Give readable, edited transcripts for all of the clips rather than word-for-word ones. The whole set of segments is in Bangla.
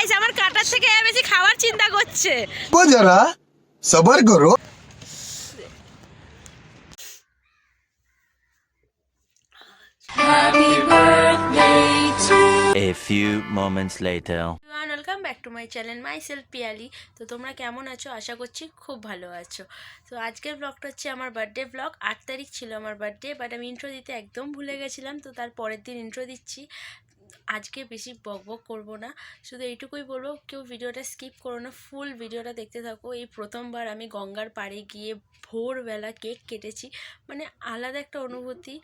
গাইস আমার কাটার থেকে বেশি খাওয়ার চিন্তা করছে। ও যারা সবার করো। A few moments later. Welcome back to my channel my self Piyali. তো তোমরা কেমন আছো? আশা করছি খুব ভালো আছো। তো আজকের ব্লগটা হচ্ছে আমার বার্থডে ব্লগ। 8 তারিখ ছিল আমার বার্থডে, বাট আমি ইন্ট্রো দিতে একদম ভুলে গেছিলাম। তো তার পরের দিন ইন্ট্রো দিচ্ছি। আজকে বেশি বকবক করব না, শুধু এইটুকুই বলবো কেউ ভিডিওটা স্কিপ করো না, ফুল ভিডিওটা দেখতে থাকো। এই প্রথমবার আমি গঙ্গার পাড়ে গিয়ে ভোরবেলা কেক কেটেছি, মানে আলাদা একটা অনুভূতি।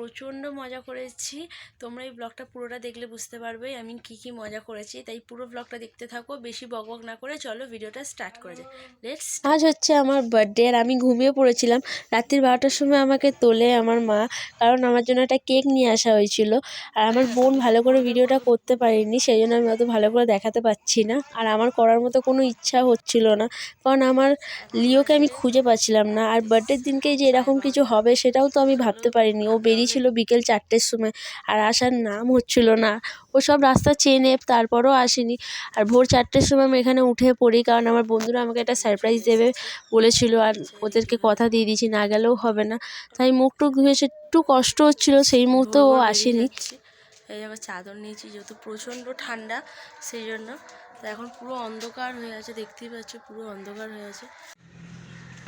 প্রচণ্ড মজা করেছি। তোমরা এই ব্লগটা পুরোটা দেখলে বুঝতে পারবে আমি কি মজা করেছি। তাই পুরো ব্লগটা দেখতে থাকো, বেশি বকবক না করে চলো ভিডিওটা স্টার্ট করে যায়। লেটস। আজ হচ্ছে আমার বার্থডে আর আমি ঘুমিয়ে পড়েছিলাম। রাত্রির 12টার সময় আমাকে তোলে আমার মা, কারণ আমার জন্য একটা কেক নিয়ে আসা হয়েছিল। আর আমার বোন ভালো করে ভিডিওটা করতে পারেনি, সেই জন্য আমি অত ভালো করে দেখাতে পারছি না। আর আমার করার মতো কোনো ইচ্ছা হচ্ছিল না, কারণ আমার লিওকে আমি খুঁজে পাচ্ছিলাম না। আর বার্থডের দিনকেই যে এরকম কিছু হবে সেটাও তো আমি ভাবতে পারিনি। ও বেরিয়েছিল বিকেল 4টের সময়, আর আসার নাম হচ্ছিল না। ও সব রাস্তা চেনে, তারপরও আসেনি। আর ভোর 4টের সময় আমি এখানে উঠে পড়ি, কারণ আমার বন্ধুরা আমাকে একটা সারপ্রাইজ দেবে বলেছিল, আর ওদেরকে কথা দিয়ে দিয়েছি না গেলেও হবে না। তাই মুখ টুক ধুয়ে একটু কষ্ট হচ্ছিল সেই মুহূর্তে ও আসেনি। এই আবার চাদর নিয়েছি, যেহেতু প্রচণ্ড ঠান্ডা সেই জন্য। তো এখন পুরো অন্ধকার হয়ে আছে, দেখতেই পাচ্ছ পুরো অন্ধকার হয়ে আছে,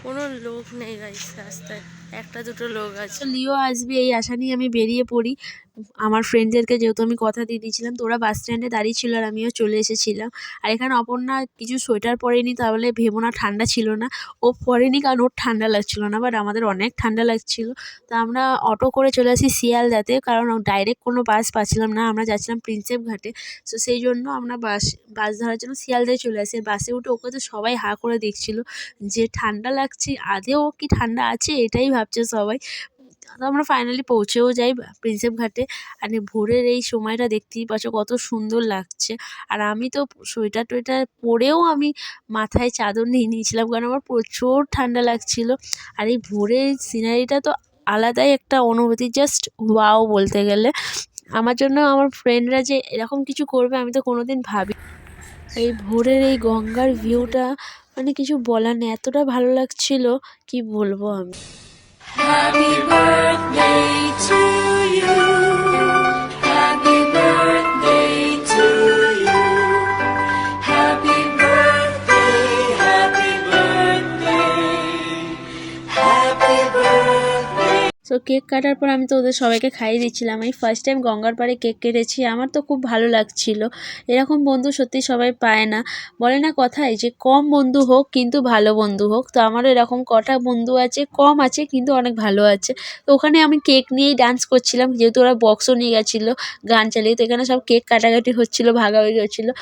কোনো লোক নেই গাইস রাস্তায়, একটা দুটো লোক আছে। লিও আসবে এই আশা নিয়ে আমি বেরিয়ে পড়ি। আমার ফ্রেন্ডদেরকে যেহেতু আমি কথা দিয়ে দিয়েছিলাম, তো ওরা বাস স্ট্যান্ডে দাঁড়িয়ে ছিল আর আমিও চলে এসেছিলাম। আর এখানে অপর্ণা কিছু সোয়েটার পরেনি, তাহলে ভেবো না ঠান্ডা ছিল না। ও পরেনি কারণ ওর ঠান্ডা লাগছিল না, বাট আমাদের অনেক ঠান্ডা লাগছিল। তো আমরা অটো করে চলে আসি শিয়ালদাতে, কারণ ডাইরেক্ট কোনো বাস পাচ্ছিলাম না। আমরা যাচ্ছিলাম প্রিন্সেপ ঘাটে, তো সেই জন্য আমরা বাস ধরার জন্য শিয়ালদায় চলে আসি। বাসে উঠে ওকে তো সবাই হাঁ করে দেখছিল যে ঠান্ডা লাগছে, আদেও কি ঠান্ডা আছে এটাই ভাবছে সবাই। তো আমরা ফাইনালি পৌঁছেও যাই প্রিন্সেপ ঘাটে। আর ভোরের এই সময়টা দেখতেই পাচ্ছ কত সুন্দর লাগছে। আর আমি তো সোয়েটার টোয়েটার পরেও আমি মাথায় চাদর নিয়ে নিয়েছিলাম, কারণ আমার প্রচুর ঠান্ডা লাগছিল। আর এই ভোরের সিনারিটা তো আলাদাই একটা অনুভূতি, জাস্ট ওয়াও বলতে গেলে। আমার জন্য আমার ফ্রেন্ডরা যে এরকম কিছু করবে আমি তো কোনোদিন ভাবি। এই ভোরের এই গঙ্গার ভিউটা মানে কিছু বলার নেই, এতটা ভালো লাগছিল কি বলবো আমি। Happy birthday to you. Happy birthday to you. Happy birthday, happy birthday. Happy birthday. So cake কাটার পর আমি তো ওদের সবাইকে খাইয়ে দিচ্ছিলাম। আমি ফার্স্ট টাইম গঙ্গার পাড়ে কেক কেটেছি, আমার তো খুব ভালো লাগছিল। এরকম বন্ধু সত্যি সবাই পায় না। বলে না কথায় যে কম বন্ধু হোক কিন্তু ভালো বন্ধু হোক, তো আমারও এরকম কটা বন্ধু আছে, কম আছে কিন্তু অনেক ভালো আছে। তো ওখানে আমি কেক নিয়েই ডান্স করছিলাম, যেহেতু ওরা বক্সও নিয়ে গেছিলো গান চালিয়ে। তো এখানে সব কেক কাটাকাটি হচ্ছিলো, ভাগাভাগি হচ্ছিলো।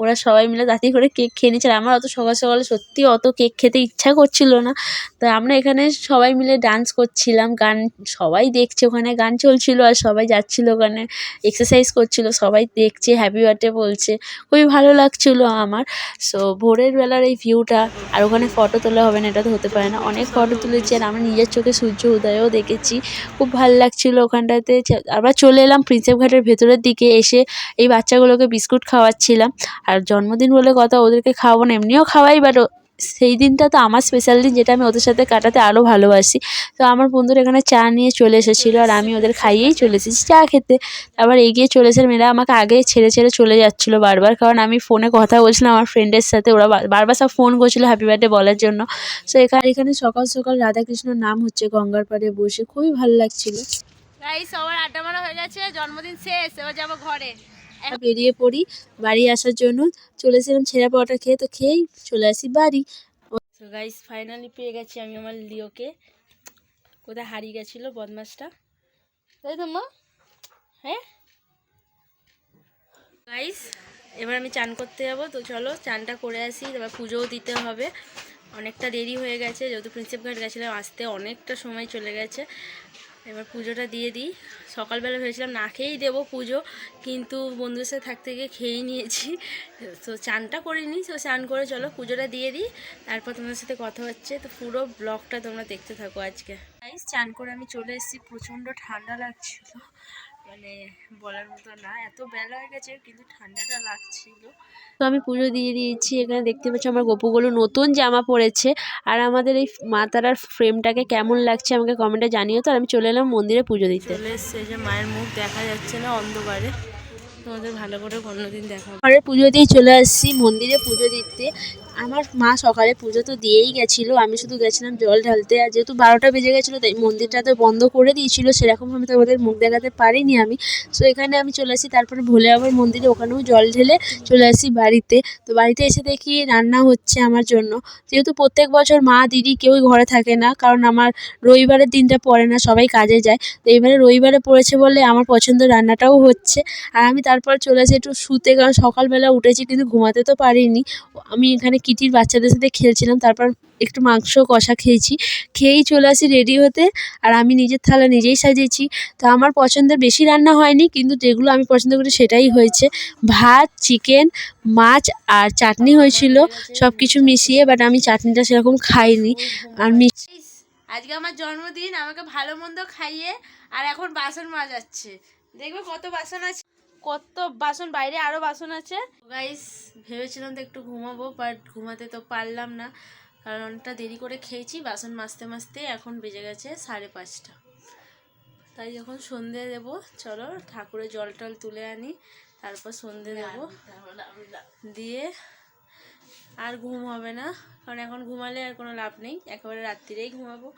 ওরা সবাই মিলে তাড়াতাড়ি করে কেক খেয়ে নিচ্ছে। আর আমার অত সকাল সকালে সত্যি অত কেক খেতে ইচ্ছা করছিল না। তো আমরা এখানে সবাই মিলে ডান্স করছিলাম, গান সবাই দেখছে, ওখানে গান চলছিল আর সবাই যাচ্ছিল ওখানে এক্সারসাইজ করছিল, সবাই দেখছে, হ্যাপি বার্থডে বলছে। খুবই ভালো লাগছিল আমার। সো ভোরের বেলার এই ভিউটা, আর ওখানে ফটো তোলা হবে না এটা তো হতে পারে না, অনেক ফটো তুলেছি। আর আমরা নিজের চোখে সূর্য উদয়ও দেখেছি, খুব ভালো লাগছিল ওখানটাতে। আবার চলে এলাম প্রিন্সেপ ঘাটের ভেতরের দিকে। এসে এই বাচ্চাগুলোকে বিস্কুট খাওয়াচ্ছিলাম। আর জন্মদিন বলে কথা, ওদেরকে খাওয়াবো না, এমনিও খাওয়াই, বাট সেই দিনটা তো আমার স্পেশাল দিন, যেটা আমি ওদের সাথে কাটাতে আরও ভালোবাসি। তো আমার বন্ধুরা এখানে চা নিয়ে চলে এসেছিলো, আর আমি ওদের খাইয়েই চলে এসেছি চা খেতে। তারপর এগিয়ে চলেছে, মেয়েরা আমাকে আগে ছেড়ে ছেড়ে চলে যাচ্ছিলো বারবার, কারণ আমি ফোনে কথা বলছিলাম আমার ফ্রেন্ডের সাথে। ওরা বারবার সব ফোন করছিলো হ্যাপি বার্থডে বলার জন্য। সো এখানে সকাল সকাল রাধাকৃষ্ণর নাম হচ্ছে গঙ্গার পাড়ে বসে, খুবই ভালো লাগছিলো। গাইস সবার আড্ডা মারা হয়ে গেছে, জন্মদিন শেষ, এবার যাবো ঘরে। বেরিয়ে পড়ি বাড়ি আসার জন্য। চলেছিলাম ছেঁড়া পাওয়াটা খেয়ে, তো খেয়েই চলে আসি বাড়ি। তো গাইস ফাইনালি পেয়ে গেছি আমি আমার লিওকে। কোথায় হারিয়ে গেছিলো বদমাসটা, তাই তো মা? হ্যাঁ গাইস, এবার আমি চান করতে যাবো। তো চলো চানটা করে আসি, এবার পুজোও দিতে হবে। অনেকটা দেরি হয়ে গেছে, যেহেতু প্রিন্সেপ ঘাট গেছিলাম, আসতে অনেকটা সময় চলে গেছে। এবার পুজোটা দিয়ে দিই। সকালবেলা ভেবেছিলাম না খেয়েই দেবো পুজো, কিন্তু বন্ধুদের সাথে থাকতে গিয়ে খেয়েই নিয়েছি। তো চানটা করিনি, তো চান করে চলো পুজোটা দিয়ে দিই, তারপর তোমাদের সাথে কথা হচ্ছে। তো পুরো ব্লগটা তোমরা দেখতে থাকো আজকে। চান করে আমি চলে এসেছি, প্রচণ্ড ঠান্ডা লাগছিল। মানে বলার মতো না, এত বেলা হয়ে গেছে কিন্তু ঠান্ডাটা লাগছিল। তো আমি পুজো দিয়ে দিয়েছি। এখানে দেখতে পাচ্ছি আমার গপুগুলো নতুন জামা পরেছে। আর আমাদের এই মা তারার ফ্রেমটাকে কেমন লাগছে আমাকে কমেন্টে জানিও। তো আর আমি চলে এলাম মন্দিরে পুজো দিতে। চলে এসছে, যে মায়ের মুখ দেখা যাচ্ছে না অন্ধকারে, তোমাদের ভালো করে অন্যদিন দেখাবো। ঘরে পুজো দিয়ে চলে আসছি মন্দিরে পুজো দিতে। আমার মা সকালে পুজো তো দিয়েই গেছিলো, আমি শুধু গেছিলাম জল ঢালতে। আর যেহেতু 12টা বেজে গেছিলো তাই মন্দিরটা তো বন্ধ করে দিয়েছিল, সেরকমভাবে তো ওদের মুখ দেখাতে পারিনি আমি। সো এখানে আমি চলে আসি, তারপরে ভোলে বাবার মন্দিরে ওখানেও জল ঢেলে চলে আসি বাড়িতে। তো বাড়িতে এসে দেখি রান্না হচ্ছে আমার জন্য। যেহেতু প্রত্যেক বছর মা দিদি কেউই ঘরে থাকে না, কারণ আমার রবিবারের দিনটা পড়ে না, সবাই কাজে যায়। তো এবারে রবিবারে পড়েছে বলে আমার পছন্দের রান্নাটাও হচ্ছে। আর আমি তারপর চলে আসি একটু শুতে, কারণ সকালবেলা উঠেছি কিন্তু ঘুমাতে তো পারিনি। আমি এখানে কিটির বাচ্চাদের সাথে খেলছিলাম, তারপর একটু মাংস কষা খেয়েছি। খেয়েই চলে আসি রেডি হতে। আর আমি নিজের থালা নিজেই সাজিয়েছি। তো আমার পছন্দের বেশি রান্না হয়নি, কিন্তু যেগুলো আমি পছন্দ করি সেটাই হয়েছে। ভাত, চিকেন, মাছ আর চাটনি হয়েছিল, সব কিছু মিশিয়ে। বাট আমি চাটনিটা সেরকম খাইনি। আর আজকে আমার জন্মদিন, আমাকে ভালো মন্দ খাইয়ে আর এখন বাসন মাজাচ্ছে। দেখবে কত বাসন আছে, কত বাসন, বাইরে আরও বাসন আছে। গাইস ভেবেছিলাম তো একটু ঘুমাবো, বাট ঘুমাতে তো পারলাম না, কারণ অনেকটা দেরি করে খেয়েছি। বাসন মাজতে মাজতে এখন বেজে গেছে 5:30। তাই যখন সন্ধে দেবো, চলো ঠাকুরের জল টল তুলে আনি, তারপর সন্ধে দেবো। দিয়ে আর ঘুম হবে না, কারণ এখন ঘুমালে আর কোনো লাভ নেই, একেবারে রাত্রিরেই ঘুমাবো।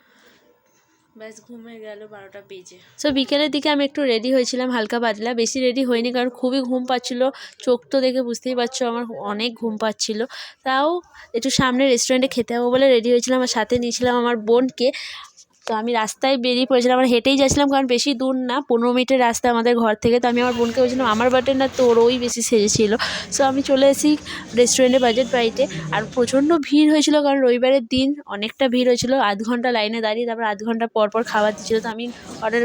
ব্যাস ঘুমে গেল 12টা বেজে। সো বিকেলের দিকে আমি একটু রেডি হয়েছিলাম হালকা পাতলা, বেশি রেডি হয়নি কারণ খুবই ঘুম পাচ্ছিল। চোখ তো দেখে বুঝতেই পারছো আমার অনেক ঘুম পাচ্ছিল। তাও একটু সামনে রেস্টুরেন্টে খেতে যাবো বলে রেডি হয়েছিলাম, আর সাথে নিয়েছিলাম আমার বোনকে। তো আমি রাস্তায় বেরিয়ে পড়েছিলাম, আমরা হেঁটেই যাচ্ছিলাম, কারণ বেশি দূর না, 15 মিনিটের রাস্তা আমাদের ঘর থেকে। তো আমি আমার বোনকে বলছিলাম আমার বার্থডে না তোর, ওই বেশি সেজেছিল। সো আমি চলে এসেছি রেস্টুরেন্টে, বাজেট বাড়িতে। আর প্রচণ্ড ভিড় হয়েছিল, কারণ রবিবারের দিন অনেকটা ভিড় হয়েছিল। আধ ঘন্টা লাইনে দাঁড়িয়ে, তারপর আধ ঘন্টা পর পর খাবার দিচ্ছিলো। তো আমি অর্ডার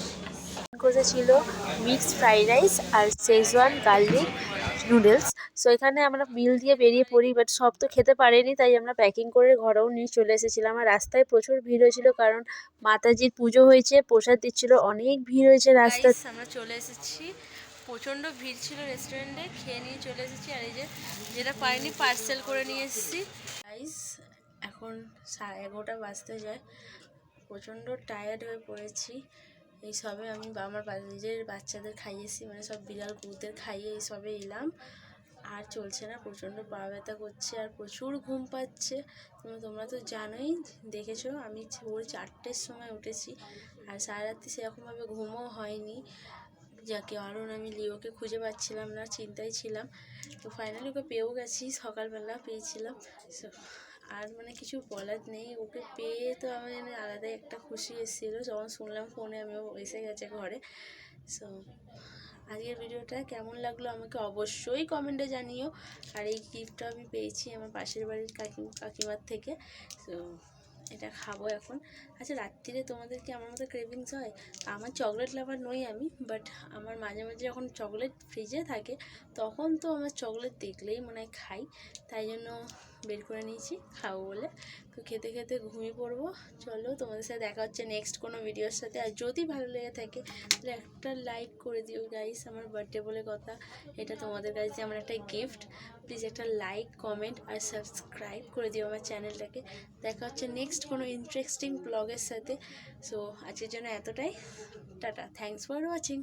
করেছিল মিক্সড ফ্রাইড রাইস আর শেজওয়ান গার্লিক নুডলস। সো এখানে আমরা বিল দিয়ে বেরিয়ে পড়ি, বাট সব তো খেতে পারিনি, তাই আমরা প্যাকিং করে ঘরেও নিয়ে চলে এসেছিলাম। আর রাস্তায় প্রচুর ভিড় হয়েছিল, কারণ মাতাজির পুজো হয়েছে, প্রসাদ দিচ্ছিল, অনেক ভিড় হয়েছে রাস্তায়। আমরা চলে এসেছি, প্রচণ্ড ভিড় ছিল রেস্টুরেন্টে, খেয়ে নিয়ে চলে এসেছি। আর এই যে যেটা পাইনি পার্সেল করে নিয়ে এসেছি। গাইস এখন 11:30 বাজতে যায়, প্রচণ্ড টায়ার্ড হয়ে পড়েছি। এই সবে আমি আমার নিজের বাচ্চাদের খাইয়েছি, মানে সব বিড়াল কুকুরদের খাইয়ে এই সবে এলাম। আর চলছে না, প্রচণ্ড পা ব্যথা করছে আর প্রচুর ঘুম পাচ্ছে। তোমরা তো জানোই, দেখেছো আমি ভোর 4টের সময় উঠেছি, আর সারা রাত্রি সেরকমভাবে ঘুমও হয়নি। যাকে কারণ আমি লিওকে খুঁজে পাচ্ছিলাম না, চিন্তায় ছিলাম। তো ফাইনালি ওকে পেয়েও গেছি, সকালবেলা পেয়েছিলাম। আর মানে কিছু বলার নেই, ওকে পেয়ে তো আমার আলাদাই একটা খুশি এসেছিলো যখন শুনলাম ফোনে আমিও এসে গেছে ঘরে। সো আজকের ভিডিওটা কেমন লাগলো আমাকে অবশ্যই কমেন্টে জানিও। আর এই গিফটটা আমি পেয়েছি আমার পাশের বাড়ির কাকিমার থেকে। সো এটা খাবো এখন। আচ্ছা রাত্রিরে তোমাদের কি আমার মতো ক্রেভিংস হয়? আমার চকলেট লাভার নই আমি, বাট আমার মাঝে মাঝে যখন চকলেট ফ্রিজে থাকে তখন তো আমার চকলেট দেখলেই মনে হয় খাই, তাই জন্য বের করে নিয়েছি খাবো বলে। তো খেতে খেতে ঘুমিয়ে পড়বো। চলো তোমাদের সাথে দেখা হচ্ছে নেক্সট কোনো ভিডিওর সাথে। আর যদি ভালো লেগে থাকে তাহলে একটা লাইক করে দিও গাইস, আমার বার্থডে বলে কথা, এটা তোমাদের কাছে আমার একটা গিফট। প্লিজ একটা লাইক, কমেন্ট আর সাবস্ক্রাইব করে দিও আমার চ্যানেলটাকে। দেখা হচ্ছে নেক্সট কোনো ইন্টারেস্টিং ব্লগের সাথে। সো আজকের জন্য এতটাই, টাটা, থ্যাংকস ফর ওয়াচিং।